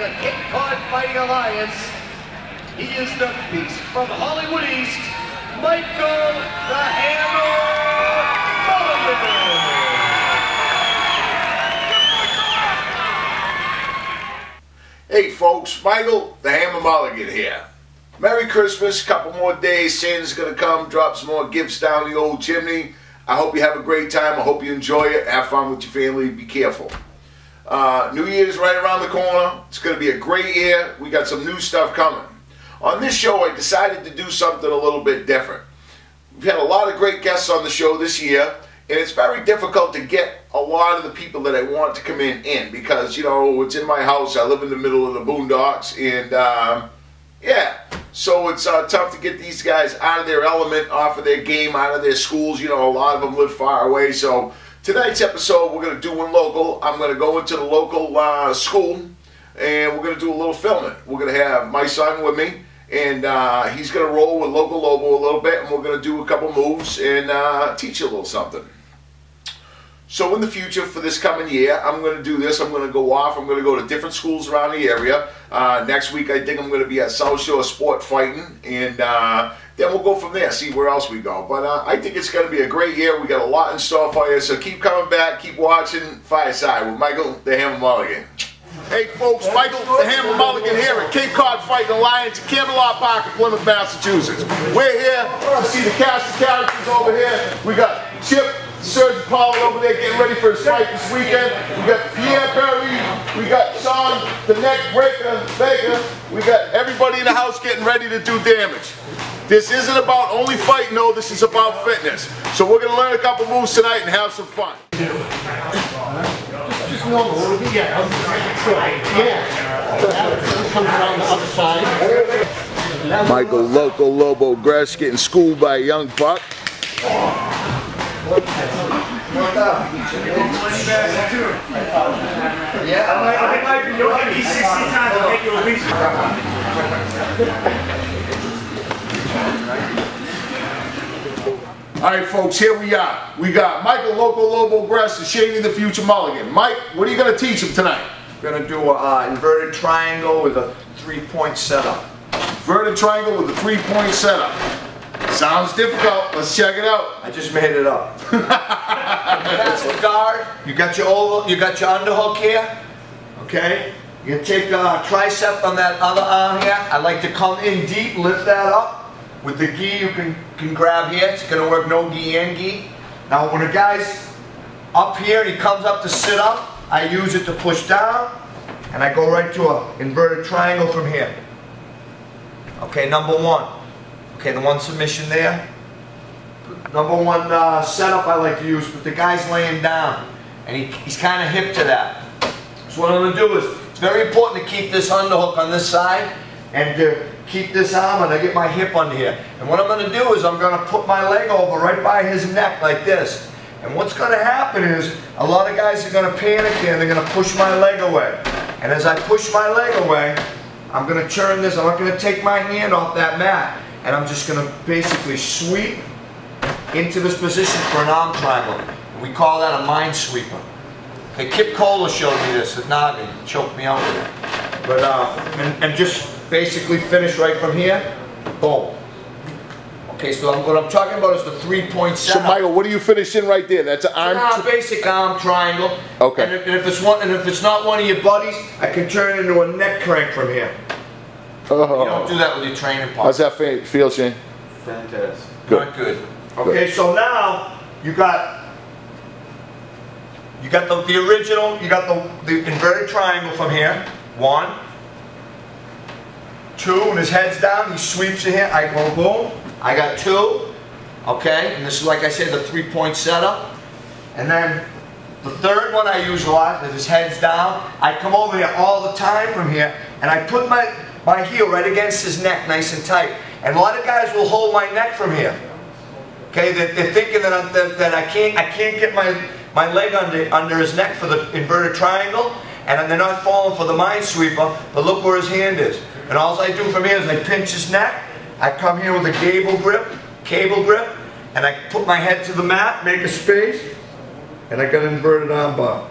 the Cape Cod Fighting Alliance, he is the beast from Hollywood East, Michael the Hammer Mulligan. Hey folks, Michael the Hammer Mulligan here. Merry Christmas, couple more days, Santa's gonna come, drop some more gifts down the old chimney. I hope you have a great time, I hope you enjoy it, have fun with your family, be careful. New Year's right around the corner, it's gonna be a great year, we got some new stuff coming. On this show I decided to do something a little bit different. We've had a lot of great guests on the show this year, and it's very difficult to get a lot of the people that I want to come in because, you know, it's in my house, I live in the middle of the boondocks, and yeah, so it's tough to get these guys out of their element, off of their game, out of their schools. You know, a lot of them live far away. So tonight's episode, we're going to do one local. I'm going to go into the local school, and we're going to do a little filming. We're going to have my son with me, and he's going to roll with Loco Lobo a little bit, and we're going to do a couple moves and teach you a little something. So in the future, for this coming year, I'm going to do this. I'm going to go off. I'm going to go to different schools around the area. Next week, I think I'm going to be at South Shore Sport Fighting, and then we'll go from there, see where else we go. But I think it's going to be a great year. We got a lot in store for you, so keep coming back, keep watching Fireside with Michael the Hammer Mulligan. Hey folks, Michael the Hammer Mulligan here at Cape Cod Fighting Alliance, Camelot Park in Plymouth, Massachusetts. We're here to see the cast of characters over here. We got Chip, Serge Pollard over there getting ready for his fight this weekend. We got Pierre Perry, we got Sean the Neck Breaker Baker, we got everybody in the house getting ready to do damage. This isn't about only fighting, no, this is about fitness. So we're going to learn a couple moves tonight and have some fun. Just normal, yeah. Comes around the other side. Michael Loco Lobo GRESH getting schooled by a young buck. Alright folks, here we are. We got Michael Loco Lobo GRESH and Shady the Future Mulligan. Mike, what are you going to teach him tonight? We're going to do an inverted triangle with a 3-point setup. Inverted triangle with a 3-point setup. Sounds difficult. Let's check it out. I just made it up. That's the guard. You got your underhook here. Okay. You can take the tricep on that other arm here. I like to come in deep, lift that up. With the gi, you can grab here. It's going to work no gi and gi. Now, when a guy's up here and he comes up to sit up, I use it to push down, and I go right to an inverted triangle from here. Okay, number one. Okay, the one submission there. Number one setup I like to use, but the guy's laying down, and he's kind of hip to that. So what I'm going to do is, it's very important to keep this underhook on this side, and to keep this arm, and I get my hip under here. And what I'm going to do is I'm going to put my leg over right by his neck like this. And what's going to happen is, a lot of guys are going to panic here, and they're going to push my leg away. And as I push my leg away, I'm going to turn this, I'm not going to take my hand off that mat. And I'm just going to basically sweep into this position for an arm triangle. We call that a minesweeper. Okay, Kip Cola showed me this at Navi, choked me out with it. But and just basically finish right from here. Boom. Okay, so what I'm talking about is the 3-point setup. So Michael, what are you finishing right there? That's an arm. Basic arm triangle. Okay. And if it's not one of your buddies, I can turn it into a neck crank from here. Oh. You don't do that with your training partner. How's that feel, Shane? Fantastic. Good. Good. Okay, so now you got the original, you got the inverted triangle from here. 1, 2, and his head's down, he sweeps it here, I go boom. I got 2, okay, and this is, like I said, the 3-point setup. And then the third one I use a lot, is his head's down. I come over here all the time from here, and I put my heel right against his neck, nice and tight. And a lot of guys will hold my neck from here. Okay, they're thinking that I can't get my leg under his neck for the inverted triangle, and they're not falling for the minesweeper. But look where his hand is. And all I do from here is I pinch his neck. I come here with a cable grip, and I put my head to the mat, make a space, and I got an inverted arm bar.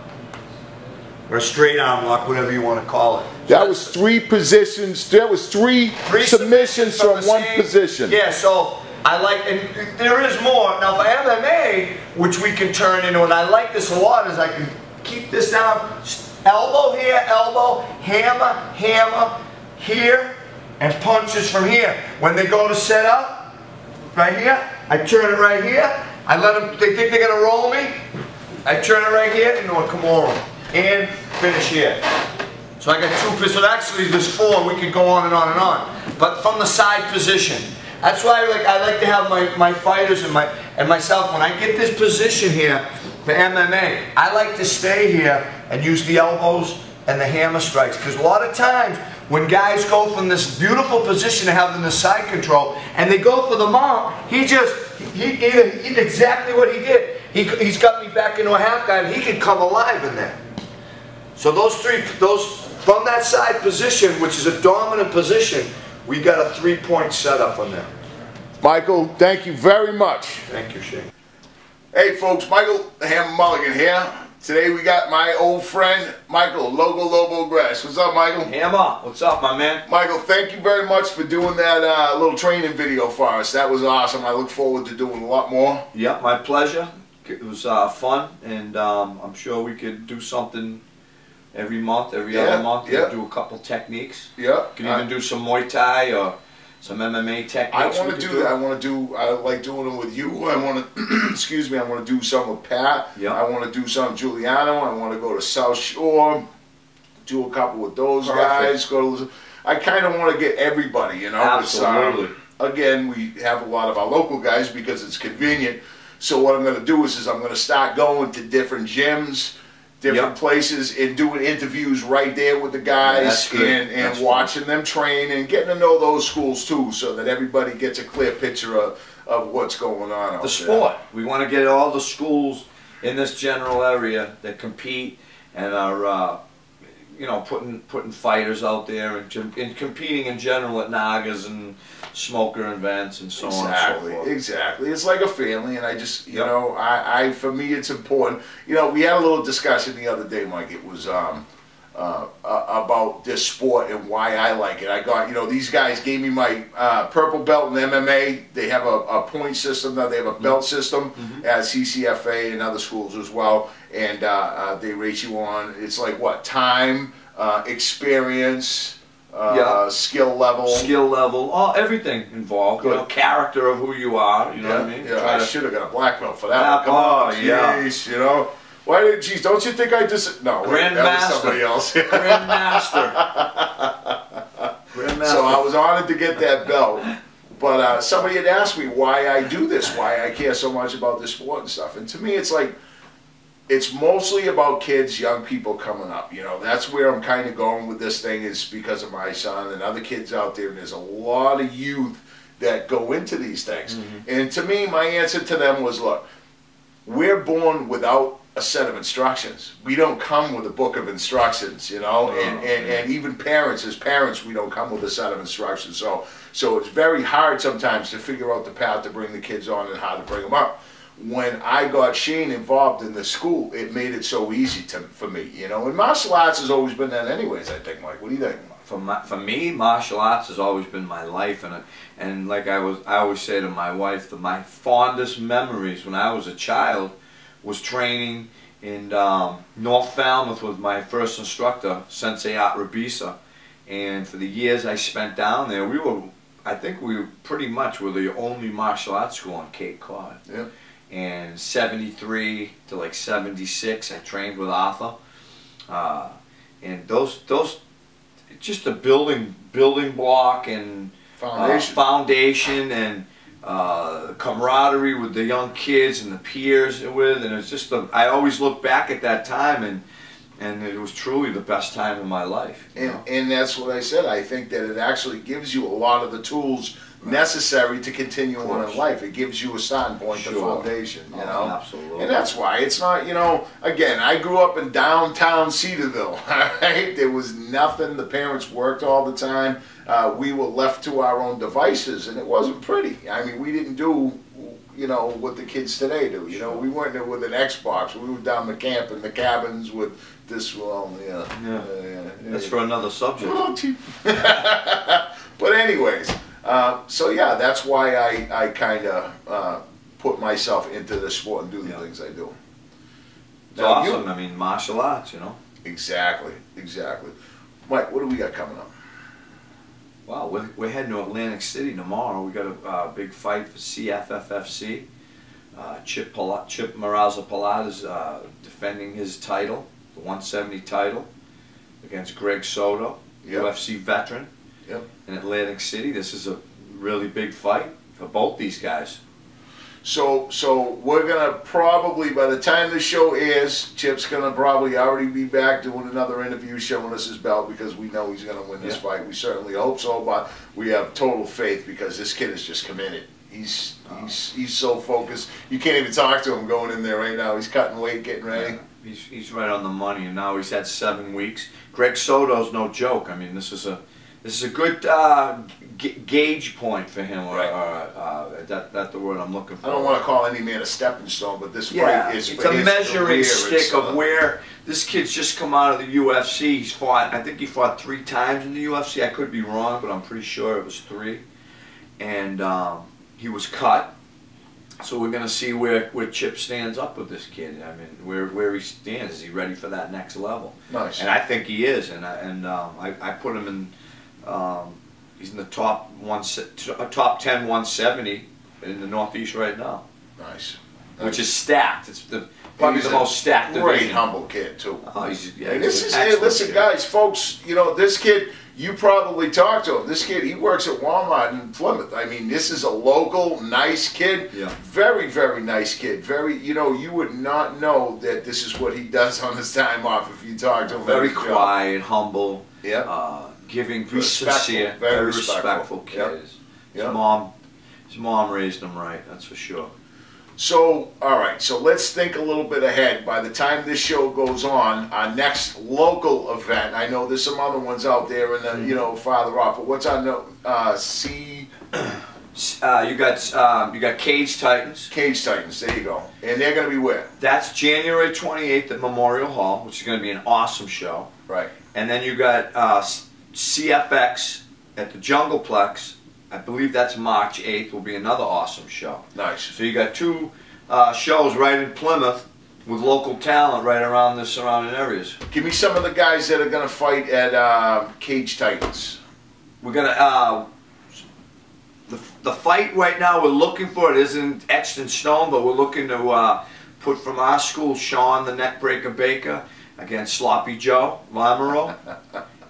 or a straight arm lock, whatever you want to call it. So that was 3 positions. That was three submissions from one position. Yeah, so I like, and there is more. Now for MMA, which we can turn into, and I like this a lot, is I can keep this down, elbow here, elbow, hammer, hammer, here, and punches from here. When they go to set up, right here, I turn it right here, I let them, they think they're going to roll me, I turn it right here into a Kimura, and finish here. So I got 2 positions, so actually there's 4, we could go on and on and on, but from the side position. That's why I like to have my fighters and myself, when I get this position here for MMA, I like to stay here and use the elbows and the hammer strikes. Because a lot of times, when guys go from this beautiful position to having the side control, and they go for the mount, he did exactly what he did. He's got me back into a half guard, and he can come alive in there. So those from that side position, which is a dominant position, we got a 3-point setup from there. Michael, thank you very much. Thank you, Shane. Hey folks, Michael the Hammer Mulligan here. Today we got my old friend, Michael, LOBO GRESH. What's up, Michael? Hammer, what's up, my man? Michael, thank you very much for doing that little training video for us. That was awesome. I look forward to doing a lot more. Yeah, my pleasure. It was fun, and I'm sure we could do something every month, every other month. Yeah. Do a couple techniques. Yeah. Could even do some Muay Thai or some MMA techniques. I want to do that. I like doing them with you. I want to, excuse me, I want to do some with Pat. Yeah. I want to do some with Giuliano. I want to go to South Shore, do a couple with those guys. I kind of want to get everybody, you know. Absolutely. Again, we have a lot of our local guys because it's convenient. So what I'm going to do is I'm going to start going to different gyms, different places, and doing interviews right there with the guys, and watching them train and getting to know those schools too, so that everybody gets a clear picture of what's going on out the sport. We want to get all the schools in this general area that compete and are you know, putting fighters out there and competing in general at Nagas and smoker events and so on and so forth. Exactly. It's like a family, and I just, you know, for me it's important. You know, we had a little discussion the other day, Mike. It was about this sport and why I like it. I got, you know, these guys gave me my purple belt in MMA. They have a point system now. They have a belt system at CCFA and other schools as well. And they rate you on, it's like what, time, experience, skill level, everything involved. You know, character of who you are. You know what I mean? Yeah, I should have got a black belt for that. Come on, jeez, you know. Why did? Geez, don't you think I just? No, that was somebody else. Grandmaster. So I was honored to get that belt. But somebody had asked me why I do this, why I care so much about this sport and stuff. And to me, it's like, it's mostly about kids, young people coming up. You know, that's where I'm kind of going with this thing, is because of my son and other kids out there. And there's a lot of youth that go into these things. And to me, my answer to them was, look, we're born without a set of instructions. We don't come with a book of instructions, you know, and even parents, as parents, we don't come with a set of instructions. So it's very hard sometimes to figure out the path to bring the kids on and how to bring them up. When I got Shane involved in the school, it made it so easy for me, you know. And martial arts has always been that anyways, I think, Mike. What do you think? For me, martial arts has always been my life, and like I always say to my wife, that my fondest memories when I was a child was training in North Falmouth with my first instructor, Sensei Art Rabisa. And for the years I spent down there, I think we were pretty much the only martial arts school on Cape Cod. Yeah. And 73 to like 76, I trained with Arthur. And those just the building block and foundation and camaraderie with the young kids and the peers and it's just I always look back at that time and it was truly the best time of my life. And that's what I said. I think that it actually gives you a lot of the tools necessary to continue on in life. It gives you a starting point, the foundation, you know. Absolutely. And that's why it's not, you know, again, I grew up in downtown Cedarville, right? There was nothing. The parents worked all the time. We were left to our own devices, and it wasn't pretty. I mean, we didn't do, you know, what the kids today do. You know, we weren't there with an Xbox. We were down the camp in the cabins with this. Well, That's for another subject. But anyways, so yeah, that's why I kind of put myself into the sport and do the things I do. It's awesome. I mean, martial arts, you know. Exactly. Mike, what do we got coming up? Wow, we're heading to Atlantic City tomorrow. We got a big fight for CFFFC. Chip Maraza Palat is defending his title, the 170 title, against Greg Soto, UFC veteran, in Atlantic City. This is a really big fight for both these guys. So we're gonna probably, by the time the show airs, Chip's gonna probably already be back doing another interview showing us his belt, because we know he's gonna win this fight. We certainly hope so, but we have total faith because this kid is just committed. He's so focused. You can't even talk to him going in there right now. He's cutting weight, getting ready. Yeah, he's right on the money, and now he's had 7 weeks. Greg Soto's no joke. I mean, this is a good gauge point for him, that's the word I'm looking for. I don't want to call any man a stepping stone, but this fight is it's a measuring stick of where this kid's just come out of the UFC. He's fought, I think he fought 3 times in the UFC. I could be wrong, but I'm pretty sure it was 3. And he was cut. So we're going to see where Chip stands up with this kid. I mean, where he stands. Is he ready for that next level? Nice. And I think he is. And I put him in. He's in the top 10 170 in the Northeast right now. Nice. Which is stacked. It's probably the most stacked division. Great humble kid too. Oh, he's listen, guys, folks. You know, this kid. You probably talked to him. This kid, he works at Walmart in Plymouth. I mean, this is a local, nice kid. Yeah. Very, very nice kid. Very, you know, you would not know that this is what he does on his time off if you talk to him. Very quiet, humble. Yeah. Giving, sincere, very respectful kid. His mom raised him right. That's for sure. So, all right, so let's think a little bit ahead. By the time this show goes on, our next local event, I know there's some other ones out there and you know, farther off, but what's on you got Cage Titans. Cage Titans, there you go. And they're going to be where? That's January 28th at Memorial Hall, which is going to be an awesome show. Right. And then you got CFX at the Jungleplex. I believe that's March 8th, will be another awesome show. Nice. So you got 2 shows right in Plymouth with local talent right around the surrounding areas. Give me some of the guys that are going to fight at Cage Titans. We're going to, the fight right now we're looking for, it isn't etched in stone, but we're looking to put from our school Sean the Neckbreaker Baker against Sloppy Joe Lamoureux.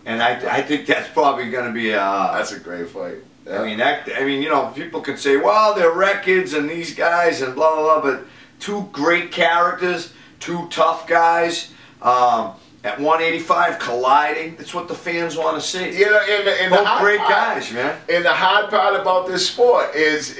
And I think that's probably going to be that's a great fight. Yeah. I mean, you know, people could say, well, they're records and these guys and blah, blah, blah, but 2 great characters, 2 tough guys, at 185 colliding. That's what the fans want to see. You know, and both great guys, man. And the hard part about this sport is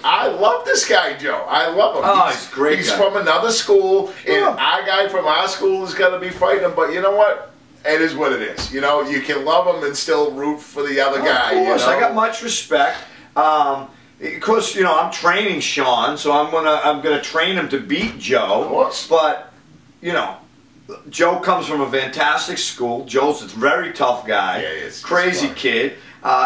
I love this guy, Joe. I love him. Oh, he's great. He's from another school, and our guy from our school is going to be fighting him, but you know what? It is what it is. You know, you can love him and still root for the other guy. Of course, you know? I got much respect. Of course, you know, I'm training Sean, so I'm gonna train him to beat Joe. Of course. But you know, Joe comes from a fantastic school. Joe's a very tough guy. Yeah, he is. Crazy kid.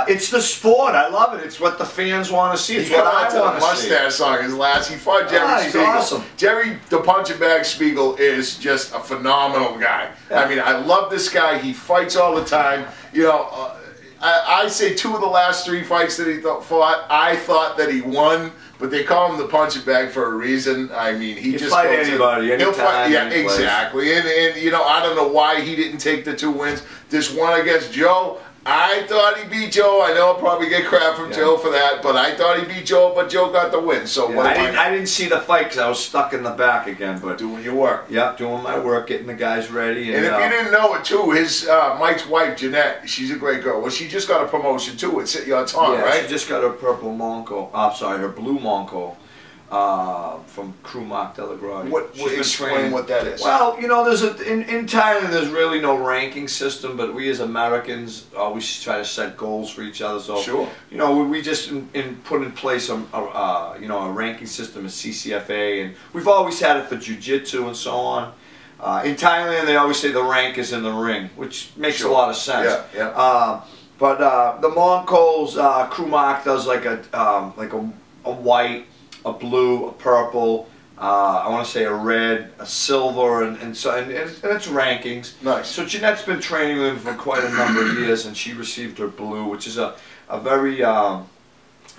It's the sport. I love it. It's what the fans want to see. It's what I want to see. Mustache song his last. He fought Jerry he's Spiegel. Awesome. Jerry the Punching Bag Spiegel is just a phenomenal guy. Yeah. I mean, I love this guy. He fights all the time. You know, I say 2 of the last 3 fights that he fought, I thought that he won. But they call him the punching bag for a reason. I mean, he just fight anybody, anytime. He'll fight, yeah, exactly. And you know, I don't know why he didn't take the 2 wins. This one against Joe, I thought he beat Joe. I know I'll probably get crap from Joe for that, but I thought he beat Joe, but Joe got the win. So I didn't see the fight because I was stuck in the back again. But doing your work. Yeah, doing my work, getting the guys ready. And if you didn't know it too, his Mike's wife Jeanette, she's a great girl. Well, she just got a promotion too at City on Tom, right? She just got her purple Monco. I'm sorry, her blue Monco from Crew Mark Delagrati. Explain what that is. Well, you know, there's in Thailand there's really no ranking system, but we as Americans always try to set goals for each other. So sure. You know, we just put in place you know, a ranking system at CCFA, and we've always had it for jiu-jitsu and so on. In Thailand, they always say the rank is in the ring, which makes a lot of sense. Yeah, yeah. But the Mongols, Crew Mark does like a white, a blue, a purple, I want to say a red, a silver, and it's rankings. Nice. So Jeanette's been training with him for quite a number of years, and she received her blue, which is a very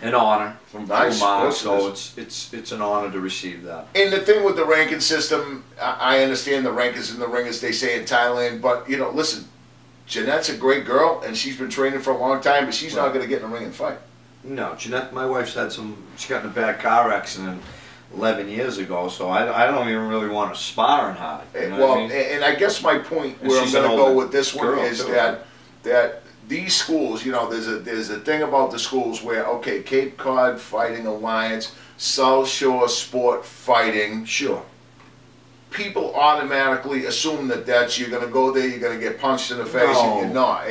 an honor from Crew Mark. So it's an honor to receive that. And the thing with the ranking system, I understand the rank is in the ring, as they say in Thailand, but you know, listen, Jeanette's a great girl, and she's been training for a long time, but she's not going to get in the ring and fight. No, Jeanette, my wife's had she got in a bad car accident 11 years ago, so I don't even really want to sparring hard. You know what I mean? And I guess my point where I'm going to go with this one is that these schools, you know, there's a thing about the schools where, okay, Cape Cod Fighting Alliance, South Shore Sport Fighting, sure, people automatically assume that you're going to go there, you're going to get punched in the face, and you're not.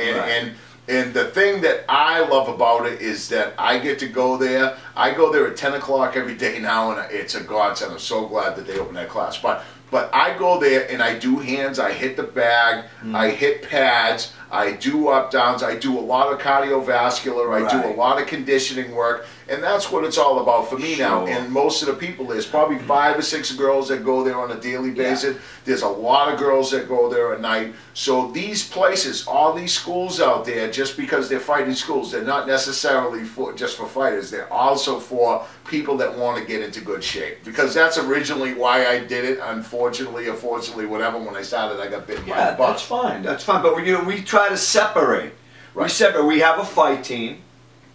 And the thing that I love about it is that I get to go there. I go there at 10 o'clock every day now, and it's a godsend. I'm so glad that they opened that class. But I go there and I do hands, I hit the bag, I hit pads, I do up downs, I do a lot of cardiovascular, I do a lot of conditioning work, and that's what it's all about for me now. And most of the people, there's probably 5 or 6 girls that go there on a daily basis. There's a lot of girls that go there at night. So these places, all these schools out there, just because they're fighting schools, they're not necessarily just for fighters. They're also for people that want to get into good shape. Because that's originally why I did it. Unfortunately, or fortunately, whatever, when I started, I got bitten by the butt. That's fine. That's fine. But you know, we try to separate. We separate. We have a fight team.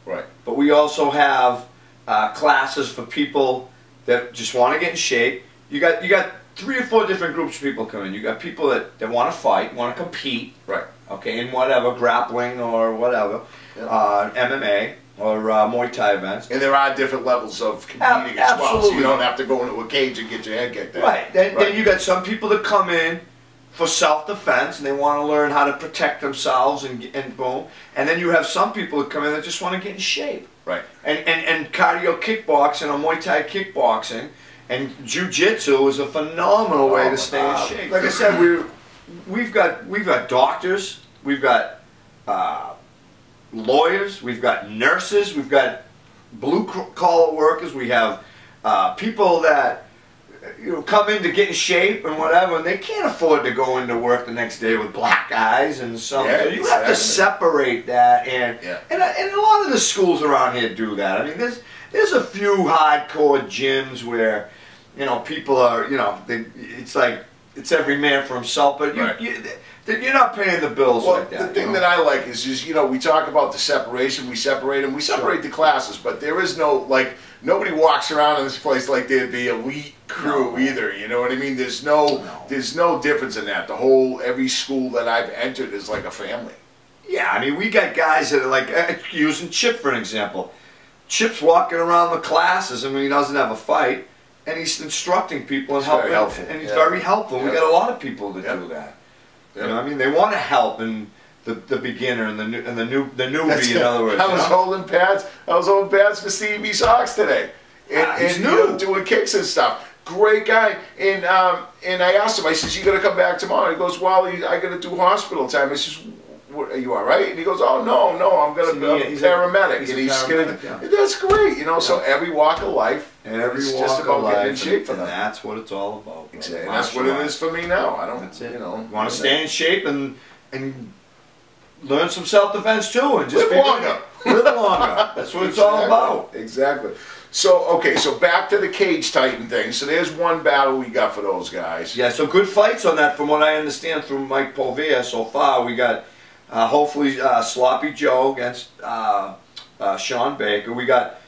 Right. But we also have classes for people that just want to get in shape. You got 3 or 4 different groups of people come in. You got people that want to fight, want to compete. Right. Okay, in whatever, grappling or whatever, MMA or Muay Thai events. And there are different levels of competing as well. So you don't have to go into a cage and get your head kicked out. Right. Then you got some people that come in for self-defense, and they want to learn how to protect themselves, and boom. And then you have some people that come in that just want to get in shape. Right. And cardio kickboxing or Muay Thai kickboxing and jiu-jitsu is a phenomenal way to stay in shape. Like I said, we've got doctors, we've got lawyers, we've got nurses, we've got blue-collar workers, we have people that come in to get in shape and whatever, and they can't afford to go into work the next day with black eyes and something. So you have to separate that, and a lot of the schools around here do that. I mean, there's a few hardcore gyms where people are it's like it's every man for himself, but you're not paying the bills like that. The thing that I like is we talk about the separation, we separate them, we separate the classes, but there is no, nobody walks around in this place like they're the elite crew either, you know what I mean? There's no difference in that. Every school that I've entered is like a family. Yeah, I mean, we got guys that are like, using Chip for an example. Chip's walking around the classes, I mean, he doesn't have a fight, and he's instructing people and helping, and he's very helpful. We got a lot of people that do that. You know what I mean? They want to help in the beginner and the newbie, in other words. I was holding pads. I was holding pads for Stevie Sox today, and doing kicks and stuff. Great guy. And I asked him. I says, "You gonna come back tomorrow?" He goes, "Well, I gotta do hospital time." I says, "Are you all right?" And he goes, "Oh no, I'm gonna be a paramedic." That's great, So every walk of life, it's just about getting in shape for them. That's what it's all about. Exactly. And that's what it is for me now. That's it. You want to stay in shape and learn some self-defense too, and just live longer. Live longer. That's what it's all about. Exactly. So back to the Cage Titan thing. So there's one battle we got for those guys. Yeah. So good fights on that, from what I understand through Mike Povia so far. We got hopefully Sloppy Joe against Sean Baker. We got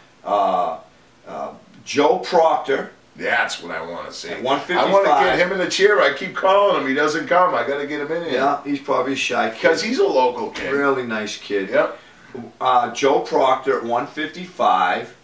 Joe Proctor. That's what I want to see. At 155. I want to get him in the chair. I keep calling him. He doesn't come. I got to get him in here. Yeah, he's probably a shy kid. Because he's a local kid. Really nice kid. Yep. Joe Proctor at 155.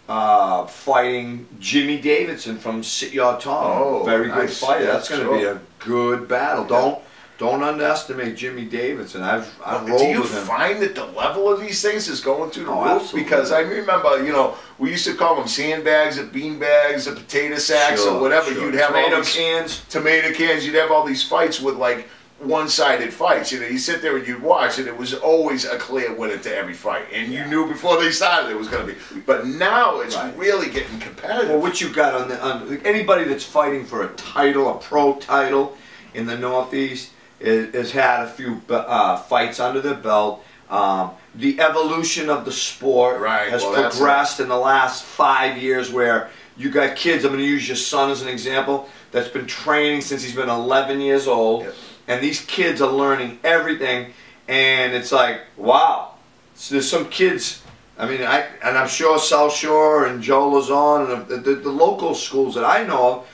fighting Jimmy Davidson from Sit Your Tongue. Oh, very good nice. fighter. Yeah, That's going to be a good battle. Don't underestimate Jimmy Davidson. I've rolled with him. Do you find that the level of these things is going through the roof? Absolutely. Because I remember, you know, we used to call them sandbags, or bean bags, or potato sacks, or whatever. You'd have tomato all these cans. Tomato cans. You'd have all these fights with like one-sided fights. You know, you sit there and you'd watch, and it was always a clear winner to every fight, and you knew before they started it was going to be. But now it's really getting competitive. Well, what you got on anybody that's fighting for a title, a pro title in the Northeast, has had a few fights under their belt. The evolution of the sport has progressed in the last 5 years, where you got kids, I'm going to use your son as an example, that's been training since he's been 11 years old, and these kids are learning everything, and it's like, wow. So there's some kids, I mean, and I'm sure South Shore and Joe Lazon and the local schools that I know of,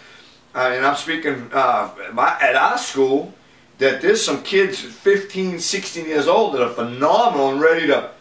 and I'm speaking at our school, that there's some kids 15, 16 years old that are phenomenal and ready to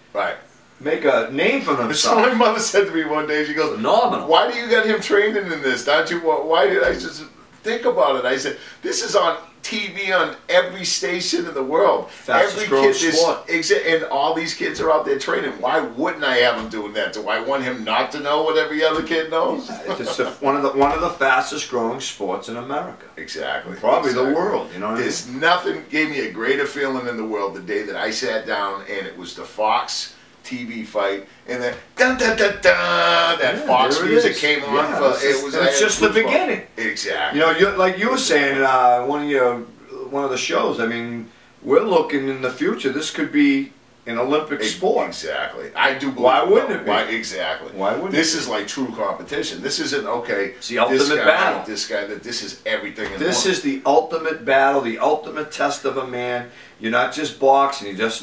make a name for themselves. My mother said to me one day, she goes, phenomenal. Why do you got him training in this? Don't you? Why did I just think about it? I said, this is on TV on every station in the world. Fastest growing sport. And all these kids are out there training. Why wouldn't I have him doing that? Do I want him not to know what every other kid knows? It's one of the fastest growing sports in America. Exactly. Probably the world. You know what There's nothing gave me a greater feeling in the world the day that I sat down and it was the Fox TV fight, and then dun dun dun dun, that Fox music came on. It's just the beginning. Exactly. You know, like you were saying, one of the shows. I mean, we're looking in the future. This could be an Olympic sport. Exactly. I do believe. Why wouldn't it be? Exactly. Why wouldn't this it is like true competition. This isn't It's the ultimate battle. This guy. This is everything. This is the ultimate battle, the ultimate test of a man. You're not just boxing. You're just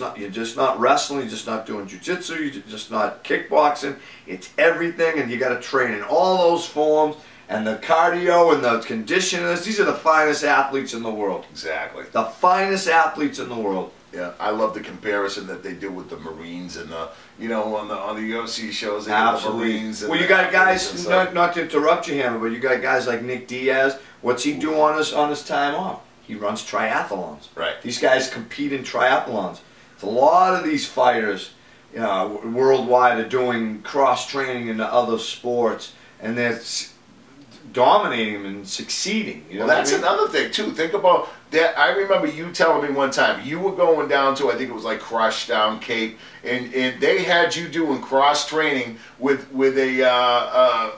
not wrestling. You're just not doing jiu-jitsu. You're just not kickboxing. It's everything, and you got to train in all those forms. And the cardio and the conditioners. These are the finest athletes in the world. Exactly. The finest athletes in the world. Yeah, I love the comparison that they do with the Marines and the, you know, on the UFC shows. They Absolutely. The Marines. And well, you got guys. Not to interrupt you, Hammer, but you got guys like Nick Diaz. What's he do on his time off? He runs triathlons. Right. These guys compete in triathlons. A lot of these fighters, worldwide, are doing cross training into other sports, and they're dominating them and succeeding. You know well, that's what I mean? another thing too. Think about that. I remember you telling me one time you were going down to, I think it was like Crush down Cape, and they had you doing cross training with a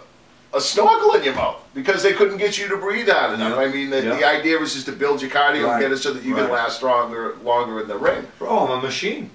snorkel in your mouth because they couldn't get you to breathe out enough. I mean, the idea was just to build your cardio and get it so that you can last longer in the ring. Bro, I'm a machine.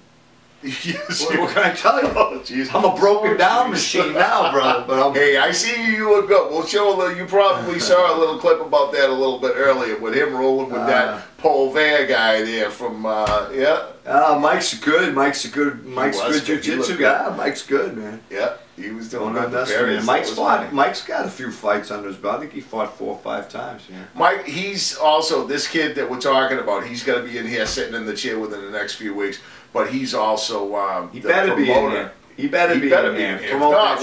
Yes, what can I tell you? Oh, I'm a broken down machine now, brother. But hey, I see you look good. We'll show a little. You probably saw a little clip about that a little bit earlier with him rolling with that Paul Vare guy there from Mike's good. Mike's good jiu-jitsu guy. Mike's good, man. Yeah, he was doing good. Mike's got a few fights under his belt. I think he fought 4 or 5 times. Yeah. Mike, he's also this kid that we're talking about. He's going to be in here sitting in the chair within the next few weeks. But he's also he better be in here. He better be in here. If not,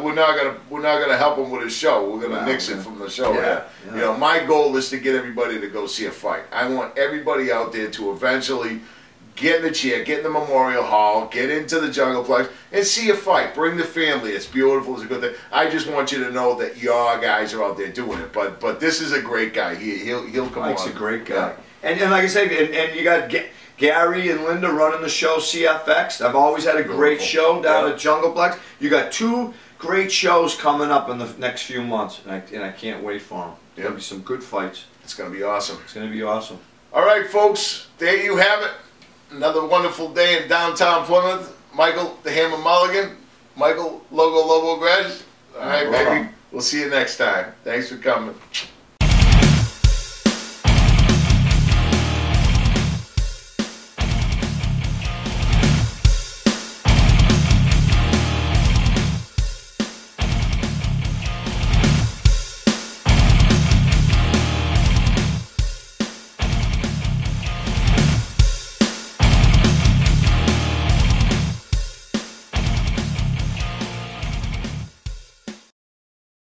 we're not gonna help him with his show. We're gonna nix it from the show. Yeah. You know, my goal is to get everybody to go see a fight. I want everybody out there to eventually get in the chair, get in the Memorial Hall, get into the Jungleplex, and see a fight. Bring the family. It's beautiful. It's a good thing. I just want you to know that your guys are out there doing it. But this is a great guy. He'll come on. Mike's a great guy. And like I said, and you got Gary and Linda running the show, CFX. I've always had a great show down at Jungleplex. You got 2 great shows coming up in the next few months, and I can't wait for them. There's going to be some good fights. It's going to be awesome. It's going to be awesome. All right, folks. There you have it. Another wonderful day in downtown Plymouth. Michael, the Hammer Mulligan. Michael, Logo, Lobo, GRESH. All right, baby. We'll see you next time. Thanks for coming.